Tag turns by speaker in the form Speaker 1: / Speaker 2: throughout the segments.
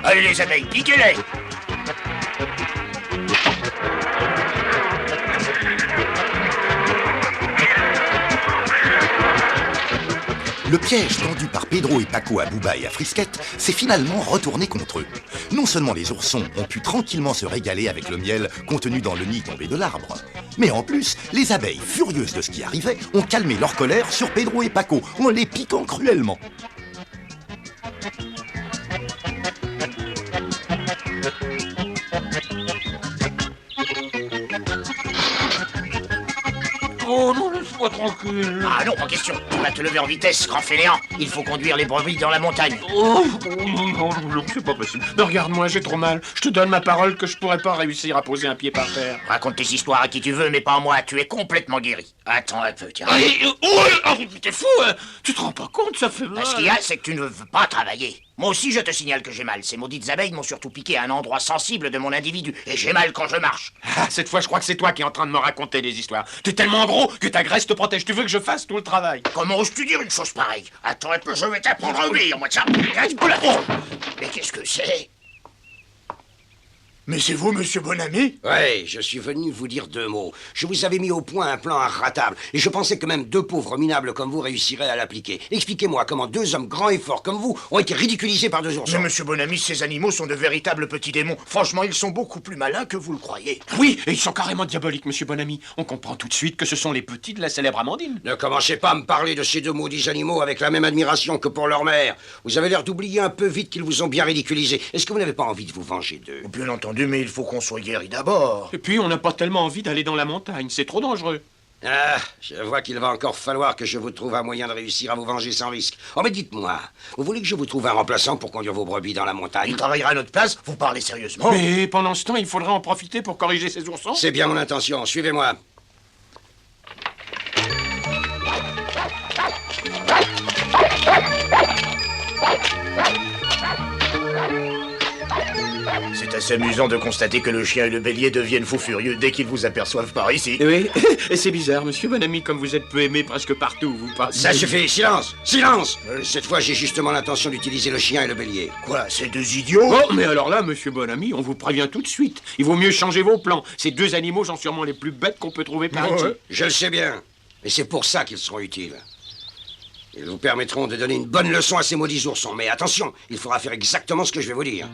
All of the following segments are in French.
Speaker 1: Allez les abeilles, piquez-les!
Speaker 2: Le piège tendu par Pedro et Paco à Bouba et à Frisquette s'est finalement retourné contre eux. Non seulement les oursons ont pu tranquillement se régaler avec le miel contenu dans le nid tombé de l'arbre, mais en plus, les abeilles, furieuses de ce qui arrivait, ont calmé leur colère sur Pedro et Paco en les piquant cruellement.
Speaker 3: Oh non, laisse-moi tranquille.
Speaker 1: Ah non, pas question. Tu vas te lever en vitesse, grand fainéant. Il faut conduire les brebis dans la montagne.
Speaker 3: Oh non, c'est pas possible. Mais regarde-moi, j'ai trop mal. Je te donne ma parole que je pourrais pas réussir à poser un pied par terre.
Speaker 1: Raconte tes histoires à qui tu veux, mais pas à moi. Tu es complètement guéri. Attends un peu, tiens.
Speaker 3: T'es fou, hein. Tu te rends pas compte, ça fait mal.
Speaker 1: Ce qu'il y a, c'est que tu ne veux pas travailler. Moi aussi, je te signale que j'ai mal. Ces maudites abeilles m'ont surtout piqué à un endroit sensible de mon individu. Et j'ai mal quand je marche.
Speaker 3: Ah, cette fois, je crois que c'est toi qui es en train de me raconter des histoires. T'es tellement gros que ta graisse te protège. Tu veux que je fasse tout le travail?
Speaker 1: Comment oses-tu dire une chose pareille? Attends un peu, je vais t'apprendre à oublier, moi, ça. Mais qu'est-ce que c'est?
Speaker 4: Mais c'est vous, monsieur Bonamy?
Speaker 5: Ouais, je suis venu vous dire 2 mots. Je vous avais mis au point un plan inratable, et je pensais que même 2 pauvres minables comme vous réussiraient à l'appliquer. Expliquez-moi comment 2 hommes grands et forts comme vous ont été ridiculisés par 2 oursons.
Speaker 4: Mais monsieur Bonamy, ces animaux sont de véritables petits démons. Franchement, ils sont beaucoup plus malins que vous le croyez.
Speaker 3: Oui, et ils sont carrément diaboliques, monsieur Bonamy. On comprend tout de suite que ce sont les petits de la célèbre Amandine.
Speaker 5: Ne commencez pas à me parler de ces 2 maudits animaux avec la même admiration que pour leur mère. Vous avez l'air d'oublier un peu vite qu'ils vous ont bien ridiculisés. Est-ce que vous n'avez pas envie de vous venger d'eux?
Speaker 4: Bien entendu, mais il faut qu'on soit guéri d'abord.
Speaker 3: Et puis, on n'a pas tellement envie d'aller dans la montagne. C'est trop dangereux.
Speaker 5: Ah, je vois qu'il va encore falloir que je vous trouve un moyen de réussir à vous venger sans risque. Oh, mais dites-moi, vous voulez que je vous trouve un remplaçant pour conduire vos brebis dans la montagne?
Speaker 4: Il travaillera à notre place? Vous parlez sérieusement?
Speaker 3: Mais pendant ce temps, il faudra en profiter pour corriger ces oursons.
Speaker 5: C'est bien mon intention. Suivez-moi.
Speaker 4: C'est assez amusant de constater que le chien et le bélier deviennent fous furieux dès qu'ils vous aperçoivent par ici.
Speaker 3: Oui, et c'est bizarre, monsieur Bonamy, comme vous êtes peu aimé presque partout où vous passez.
Speaker 5: Ça suffit, silence! Silence! Cette fois, j'ai justement l'intention d'utiliser le chien et le bélier.
Speaker 4: Quoi, ces 2 idiots?
Speaker 3: Oh, mais alors là, monsieur Bonamy, on vous prévient tout de suite. Il vaut mieux changer vos plans. Ces 2 animaux sont sûrement les plus bêtes qu'on peut trouver par ici.
Speaker 5: Je le sais bien, mais c'est pour ça qu'ils seront utiles. Ils vous permettront de donner une bonne leçon à ces maudits oursons. Mais attention, il faudra faire exactement ce que je vais vous dire.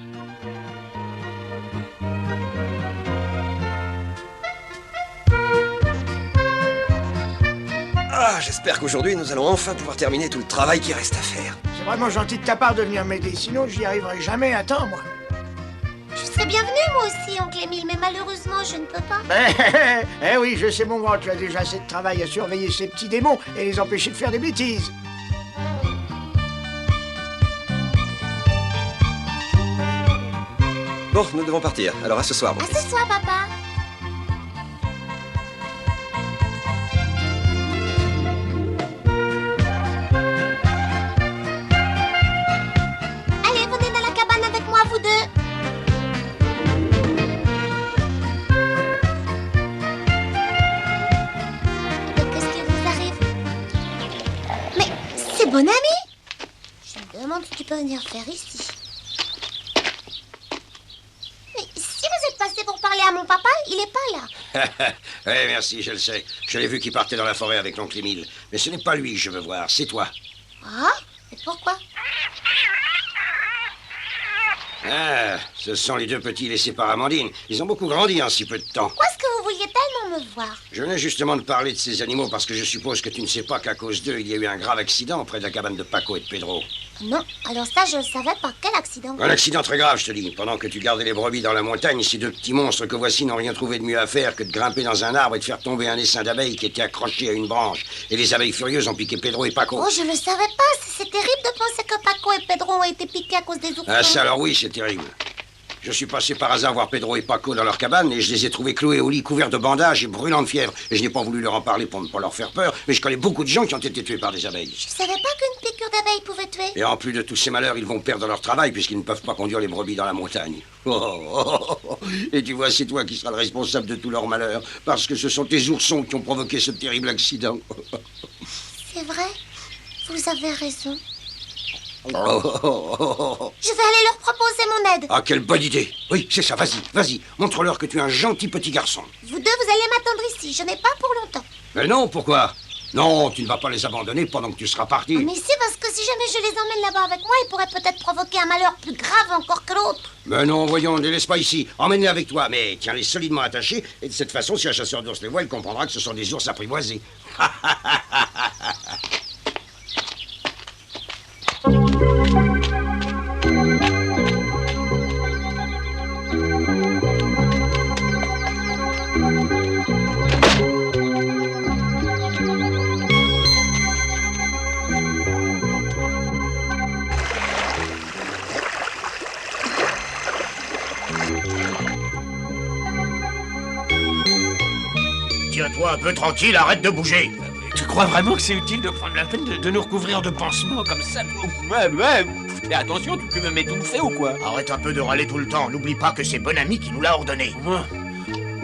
Speaker 6: Ah, j'espère qu'aujourd'hui, nous allons enfin pouvoir terminer tout le travail qui reste à faire.
Speaker 7: C'est vraiment gentil de ta part de venir m'aider, sinon j'y arriverai jamais à temps, moi.
Speaker 8: Je serais bienvenue, moi aussi, oncle Émile, mais malheureusement, je ne peux pas.
Speaker 7: Eh oui, je sais, mon grand, tu as déjà assez de travail à surveiller ces petits démons et les empêcher de faire des bêtises.
Speaker 6: Bon, nous devons partir. Alors à ce soir, mon
Speaker 8: À
Speaker 6: fils.
Speaker 8: ce soir, papa. Allez, venez dans la cabane avec moi, vous 2. Qu'est-ce qui vous arrive? Mais c'est Bonamy. Je me demande ce que tu peux venir faire ici. Mais si vous êtes passé pour parler à mon papa, il est pas là.
Speaker 5: Oui, merci, je le sais. Je l'ai vu qui partait dans la forêt avec l'oncle Émile. Mais ce n'est pas lui que je veux voir, c'est toi.
Speaker 8: Ah, et pourquoi?
Speaker 5: Ah, ce sont les 2 petits laissés par Amandine. Ils ont beaucoup grandi en si peu de temps.
Speaker 8: Pourquoi est-ce que vous vouliez tellement me voir?
Speaker 5: Je venais justement de parler de ces animaux parce que je suppose que tu ne sais pas qu'à cause d'eux, il y a eu un grave accident près de la cabane de Paco et de Pedro.
Speaker 8: Non, alors ça, je le savais pas. Quel accident?
Speaker 5: Un accident très grave, je te dis. Pendant que tu gardais les brebis dans la montagne, ces 2 petits monstres que voici n'ont rien trouvé de mieux à faire que de grimper dans un arbre et de faire tomber un essaim d'abeilles qui était accroché à une branche. Et les abeilles furieuses ont piqué Pedro et Paco.
Speaker 8: Oh, je le savais pas. C'est terrible de penser que Paco et Pedro ont été piqués à cause des oursons.
Speaker 5: Ah ça alors oui, c'est terrible. Je suis passé par hasard voir Pedro et Paco dans leur cabane et je les ai trouvés cloués au lit couverts de bandages et brûlants de fièvre. Et je n'ai pas voulu leur en parler pour ne pas leur faire peur, mais je connais beaucoup de gens qui ont été tués par des abeilles.
Speaker 8: Je savais pas qu'une piqûre d'abeille pouvait tuer.
Speaker 5: Et en plus de tous ces malheurs, ils vont perdre leur travail puisqu'ils ne peuvent pas conduire les brebis dans la montagne. Et tu vois, c'est toi qui seras le responsable de tous leurs malheurs parce que ce sont tes oursons qui ont provoqué ce terrible accident.
Speaker 8: C'est c'est vrai. Vous avez raison.
Speaker 5: Oh, oh, oh, oh, oh.
Speaker 8: Je vais aller leur proposer mon aide.
Speaker 5: Ah, quelle bonne idée. Oui, c'est ça, vas-y, vas-y. Montre-leur que tu es un gentil petit garçon.
Speaker 8: Vous deux, vous allez m'attendre ici. Je n'ai pas pour longtemps.
Speaker 5: Mais non, pourquoi? Non, tu ne vas pas les abandonner pendant que tu seras parti.
Speaker 8: Mais si, parce que si jamais je les emmène là-bas avec moi, ils pourraient peut-être provoquer un malheur plus grave encore que l'autre.
Speaker 5: Mais non, voyons, ne les laisse pas ici. Emmène-les avec toi, mais tiens-les solidement attachés. Et de cette façon, si un chasseur d'ours les voit, il comprendra que ce sont des ours apprivoisés.
Speaker 1: Tiens-toi un peu tranquille, arrête de bouger.
Speaker 3: Tu crois vraiment que c'est utile de prendre la peine de nous recouvrir de pansements comme ça? Ouais. Fais attention, tu peux me m'étouffer ou quoi?
Speaker 1: Arrête un peu de râler tout le temps. N'oublie pas que c'est Bonami qui nous l'a ordonné.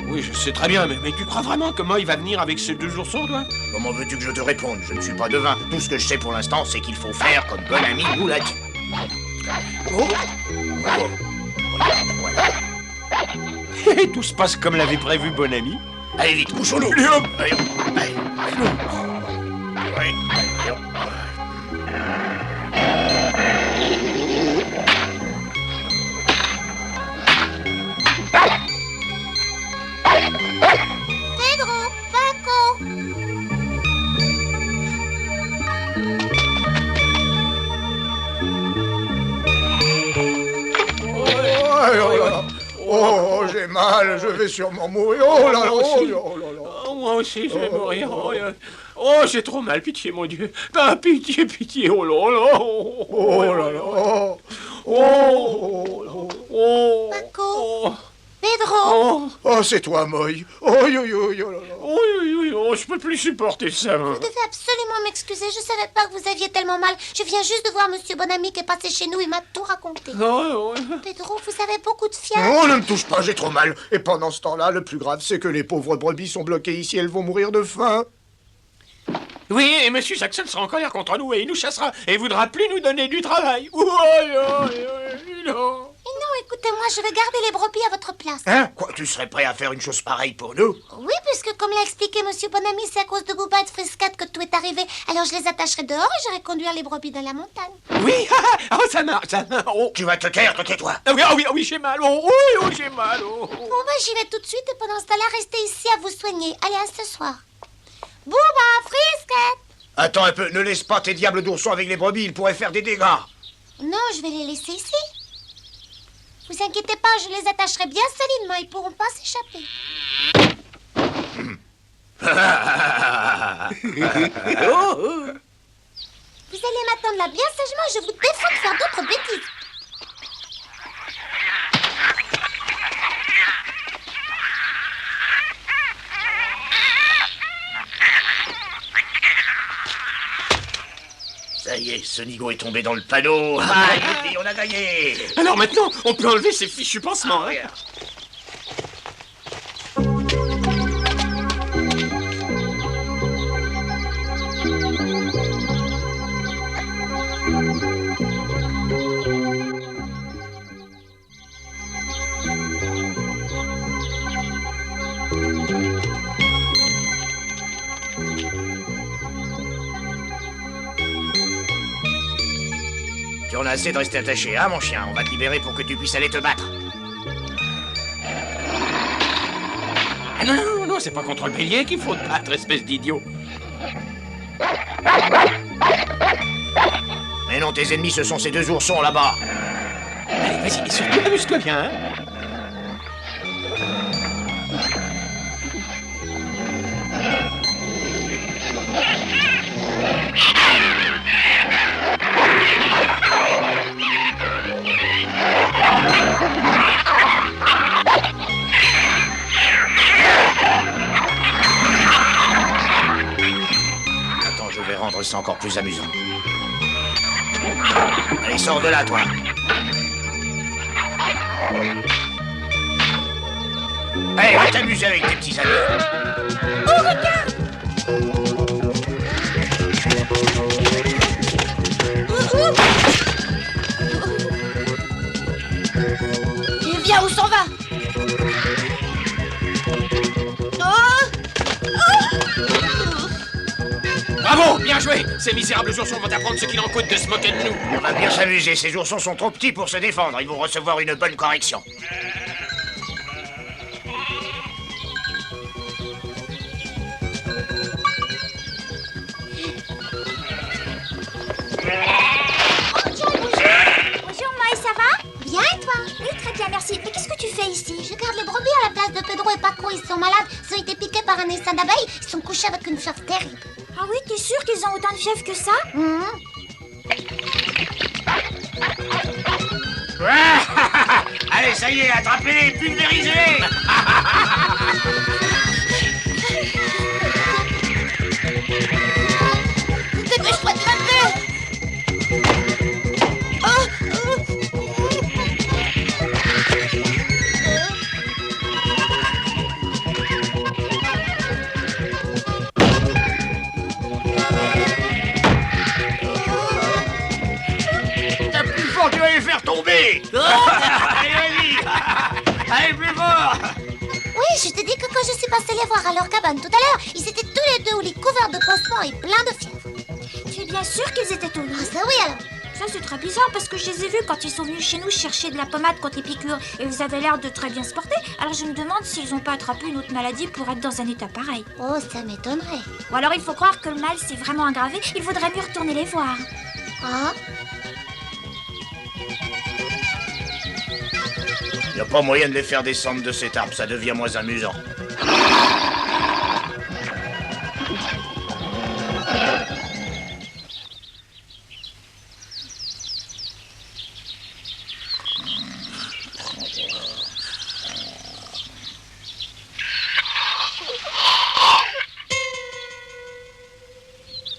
Speaker 3: Oui, je sais très bien, mais tu crois vraiment que Moy va venir avec ces 2 oursons, toi?
Speaker 1: Comment veux-tu que je te réponde? Je ne suis pas devin. Tout ce que je sais pour l'instant, c'est qu'il faut faire comme Bonami nous l'a dit. Oh. Voilà.
Speaker 3: Tout se passe comme l'avait prévu Bonami.
Speaker 1: Allez vite, couchons-nous. Allez, hop. Allez. Ouais. Allez, hop.
Speaker 8: Pedro, Paco.
Speaker 7: Oh, j'ai mal, je vais sûrement mourir. Oh là là, oh là là.
Speaker 3: Oh, moi aussi, je vais mourir. Oh, j'ai trop mal, pitié, mon Dieu. Ah, pitié, oh là là.
Speaker 7: Oh là là. Oh.
Speaker 8: Paco. Pedro.
Speaker 7: Oh, c'est toi, Moy. Oh, yo, yo, yo, là là.
Speaker 3: Oh, je peux plus supporter ça.
Speaker 8: Vous devez absolument m'excuser. Je savais pas que vous aviez tellement mal. Je viens juste de voir Monsieur Bonami qui est passé chez nous. Il m'a tout raconté. Pedro, vous avez beaucoup de fièvre.
Speaker 7: Oh, ne me touche pas, j'ai trop mal. Et pendant ce temps-là, le plus grave, c'est que les pauvres brebis sont bloquées ici. Elles vont mourir de faim.
Speaker 3: Oui, et Monsieur Jackson sera en colère contre nous et il nous chassera et voudra plus nous donner du travail. Non.
Speaker 8: Et non, écoutez-moi, je vais garder les brebis à votre place.
Speaker 1: Hein? Quoi, tu serais prêt à faire une chose pareille pour nous?
Speaker 8: Oui, puisque comme l'a expliqué Monsieur Bonami, c'est à cause de Booba et de Friscat que tout est arrivé. Alors je les attacherai dehors et j'irai conduire les brebis dans la montagne.
Speaker 3: Oui, ça marche. Oh.
Speaker 1: Tu vas te taire, tais-toi.
Speaker 3: Oui, j'ai mal. J'ai mal.
Speaker 8: Bon, bah j'y vais tout de suite et pendant ce temps-là, restez ici à vous soigner. Allez, à ce soir. Booba, Friscat.
Speaker 1: Attends un peu, ne laisse pas tes diables d'oursons avec les brebis, ils pourraient faire des dégâts.
Speaker 8: Non, je vais les laisser ici. Vous inquiétez pas, je les attacherai bien solidement, ils pourront pas s'échapper. Vous allez m'attendre là bien sagement et je vous défends de faire d'autres bêtises.
Speaker 1: Ça y est, ce nigo est tombé dans le panneau. Ah, youpi, on a gagné.
Speaker 3: Alors maintenant, on peut enlever ces fichus pansements. Hein.
Speaker 1: Regarde. Tu en as assez de rester attaché, hein, mon chien? On va te libérer pour que tu puisses aller te battre.
Speaker 3: Ah non, c'est pas contre le bélier qu'il faut te battre, espèce d'idiot.
Speaker 1: Mais non, tes ennemis, ce sont ces 2 oursons là-bas.
Speaker 3: Allez, vas-y, et surtout amuse-toi bien, hein.
Speaker 1: Attends, je vais rendre ça encore plus amusant. Allez, sors de là, toi. Allez, va t'amuser avec tes petits amis.
Speaker 8: Oh, regarde!
Speaker 3: Bien joué. Ces misérables oursons vont apprendre ce qu'il en coûte de se moquer de nous.
Speaker 1: On va bien s'amuser, ces oursons sont trop petits pour se défendre. Ils vont recevoir une bonne correction.
Speaker 8: Bonjour, Maï, ça va? Bien, et toi? Oui, très bien, merci. Mais qu'est-ce que tu fais ici? Je garde les brebis à la place de Pedro et Paco. Ils sont malades. Ils ont été piqués par un essaim d'abeilles. Ils sont couchés avec une fièvre terrible.
Speaker 9: Ah oui, t'es sûr qu'ils ont autant de fièvre que ça?
Speaker 1: Allez, ça y est, attrapez-les, pulvérisez-les.
Speaker 8: Dépêche-toi de taper!
Speaker 1: T'as plus fort, tu vas les faire tomber. Allez, vas-y. Allez, plus fort.
Speaker 8: Oui, je te dis que quand je suis passée les voir à leur cabane tout à l'heure, ils étaient tous les deux au lit couverts de pansements et pleins de fièvre.
Speaker 9: Tu es bien sûr qu'ils étaient au lit?
Speaker 8: Ah, ça oui alors.
Speaker 9: Ça, c'est très bizarre parce que je les ai vus quand ils sont venus chez nous chercher de la pommade contre les piqûres et ils avaient l'air de très bien se porter. Alors je me demande s'ils n'ont pas attrapé une autre maladie pour être dans un état pareil.
Speaker 8: Oh, ça m'étonnerait.
Speaker 9: Ou alors il faut croire que le mal s'est vraiment aggravé. Il faudrait mieux retourner les voir.
Speaker 8: Ah,
Speaker 1: Y a pas moyen de les faire descendre de cet arbre, ça devient moins amusant.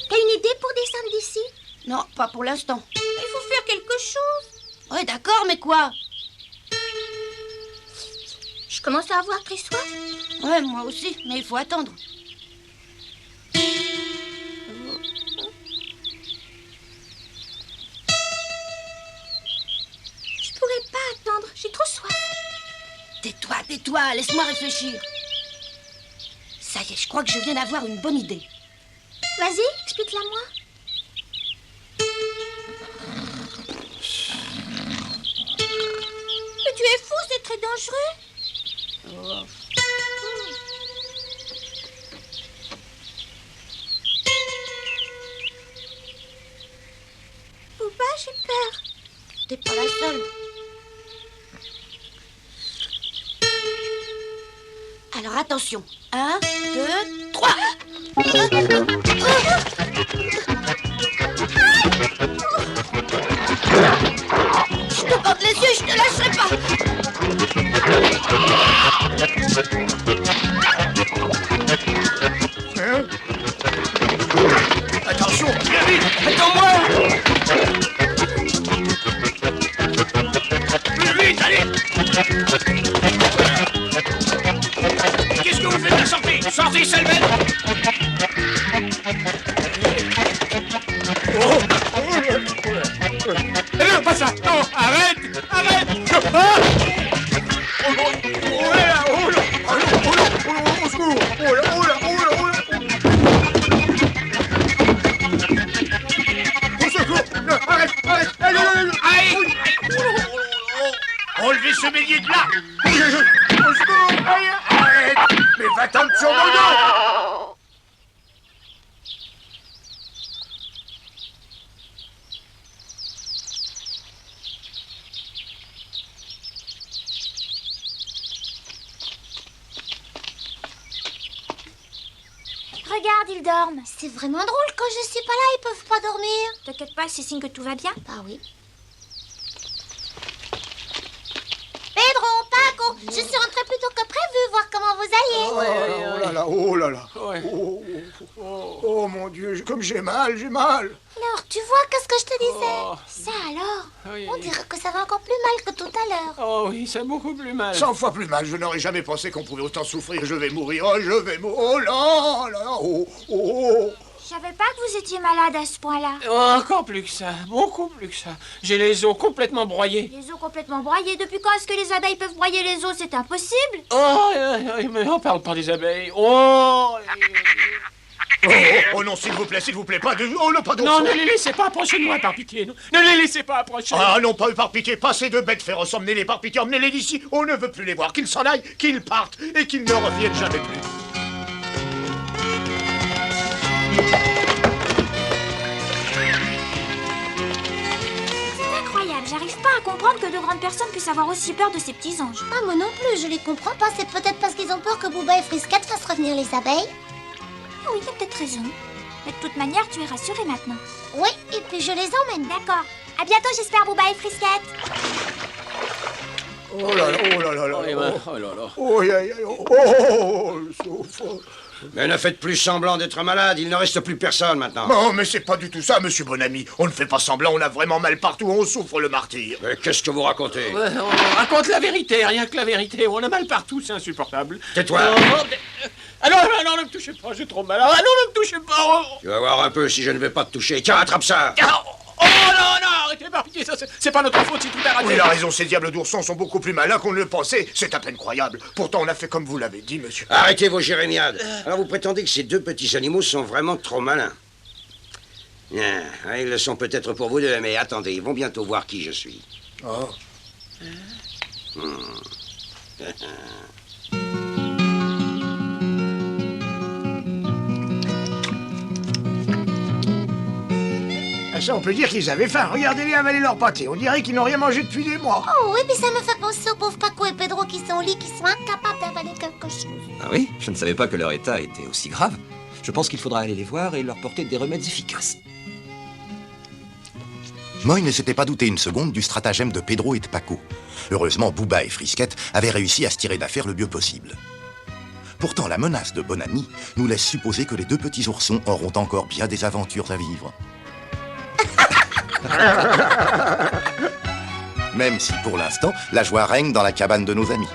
Speaker 9: T'as une idée pour descendre d'ici?
Speaker 10: Non, pas pour l'instant.
Speaker 9: Il faut faire quelque chose.
Speaker 10: Ouais, d'accord, mais quoi?
Speaker 9: Je commence à avoir très soif.
Speaker 10: Ouais, moi aussi, mais il faut attendre.
Speaker 9: Je pourrais pas attendre. J'ai trop soif.
Speaker 10: Tais-toi, tais-toi, laisse-moi réfléchir. Ça y est, je crois que je viens d'avoir une bonne idée.
Speaker 9: Vas-y, explique-la moi. Mais tu es fou, c'est très dangereux. Poupa, j'ai peur.
Speaker 10: T'es pas la seule. Alors attention. 1, 2, 3. Je te bande les yeux, je te lâcherai pas.
Speaker 1: Attention, bien vite. Attends-moi. Plus vite, allez. Qu'est-ce que vous faites là? Sortez. Sortez, sale bête.
Speaker 3: Non, pas ça. Non, arrête. Arrête.
Speaker 1: Enlevez ce bélier de là. Arrête. Mais va-t'en sur mon dos.
Speaker 9: Regarde, ils dorment.
Speaker 8: c'est vraiment drôle. Quand je suis pas là, ils peuvent pas dormir.
Speaker 9: T'inquiète pas, c'est signe que tout va bien.
Speaker 8: Ah oui. Pedro, Paco, je suis rentrée plus tôt que prévu, voir comment vous alliez.
Speaker 7: Oh là là, oh là là.
Speaker 3: Ouais.
Speaker 7: Oh mon Dieu, comme j'ai mal, j'ai mal.
Speaker 8: Alors, tu vois, qu'est-ce que je te disais?
Speaker 3: Oh.
Speaker 8: Ça alors?
Speaker 3: Oui,
Speaker 8: On
Speaker 3: oui.
Speaker 8: dirait que ça va encore plus mal que tout à l'heure.
Speaker 3: Oh oui, c'est beaucoup plus mal.
Speaker 7: 100 fois plus mal, je n'aurais jamais pensé qu'on pouvait autant souffrir. Je vais mourir, oh je vais mourir. Oh là là, oh, oh.
Speaker 9: Je savais pas que vous étiez malade à ce point-là.
Speaker 3: Oh, encore plus que ça, beaucoup plus que ça. J'ai les os complètement broyés.
Speaker 9: Les os complètement broyés. Depuis quand est-ce que les abeilles peuvent broyer les os? C'est impossible.
Speaker 3: Oh, mais on parle pas des abeilles. Oh.
Speaker 7: Oh non, s'il vous plaît, pas de... Oh non, pas d'ours.
Speaker 3: Non, ne les laissez pas approcher de moi, par pitié. Non. Ne les laissez pas approcher.
Speaker 7: Ah non, pas éparpillés, pas ces deux bêtes féroces, emmenez-les par pitié, emmenez-les d'ici. On ne veut plus les voir, qu'ils s'en aillent, qu'ils partent et qu'ils ne reviennent jamais plus.
Speaker 9: C'est incroyable, j'arrive pas à comprendre que de grandes personnes puissent avoir aussi peur de ces petits anges.
Speaker 8: Ah, moi non plus, je les comprends pas. C'est peut-être parce qu'ils ont peur que Booba et Frisquette fassent revenir les abeilles.
Speaker 9: Ah oui, t'as peut-être raison. Mais de toute manière, tu es rassurée maintenant.
Speaker 8: Oui, et puis je les emmène.
Speaker 9: D'accord. À bientôt, j'espère, Booba et Frisquette.
Speaker 7: Oh là là, oh là là là.
Speaker 3: Oh, Emma, oh là là.
Speaker 7: Oh, aïe, aïe, oh, oh, oh, oh.
Speaker 5: Mais ne faites plus semblant d'être malade, il ne reste plus personne maintenant.
Speaker 7: Non, mais c'est pas du tout ça, monsieur Bonami. On ne fait pas semblant, on a vraiment mal partout, on souffre le martyr.
Speaker 5: Mais qu'est-ce que vous racontez?
Speaker 3: Ouais, on raconte la vérité, rien que la vérité. On a mal partout, c'est insupportable.
Speaker 5: Tais-toi.
Speaker 3: Ah non, non, ne me touchez pas, j'ai trop mal. Ah non, ne me touchez pas. Oh,
Speaker 5: Tu vas voir un peu si je ne vais pas te toucher. Tiens, attrape ça.
Speaker 3: oh non, non, arrêtez, par pitié, ça, c'est pas notre faute si tout est raté.
Speaker 7: Oui, il a raison, ces diables d'oursons sont beaucoup plus malins qu'on ne le pensait. C'est à peine croyable. Pourtant, on a fait comme vous l'avez dit, monsieur.
Speaker 5: Arrêtez vos jérémiades. Alors vous prétendez que ces deux petits animaux sont vraiment trop malins. Ah, ils le sont peut-être pour vous deux, mais attendez, ils vont bientôt voir qui je suis.
Speaker 7: Oh. Ah, ça, on peut dire qu'ils avaient faim. Regardez-les avaler leur pâté. On dirait qu'ils n'ont rien mangé depuis des mois.
Speaker 8: Oh oui, mais ça me fait penser aux pauvres Paco et Pedro qui sont au lit, qui sont incapables d'avaler quelque chose.
Speaker 6: Ah oui? Je ne savais pas que leur état était aussi grave. Je pense qu'il faudra aller les voir et leur porter des remèdes efficaces.
Speaker 2: Moy ne s'était pas douté une seconde du stratagème de Pedro et de Paco. Heureusement, Booba et Frisquette avaient réussi à se tirer d'affaire le mieux possible. Pourtant, la menace de Bonami nous laisse supposer que les deux petits oursons auront encore bien des aventures à vivre. Même si, pour l'instant, la joie règne dans la cabane de nos amis.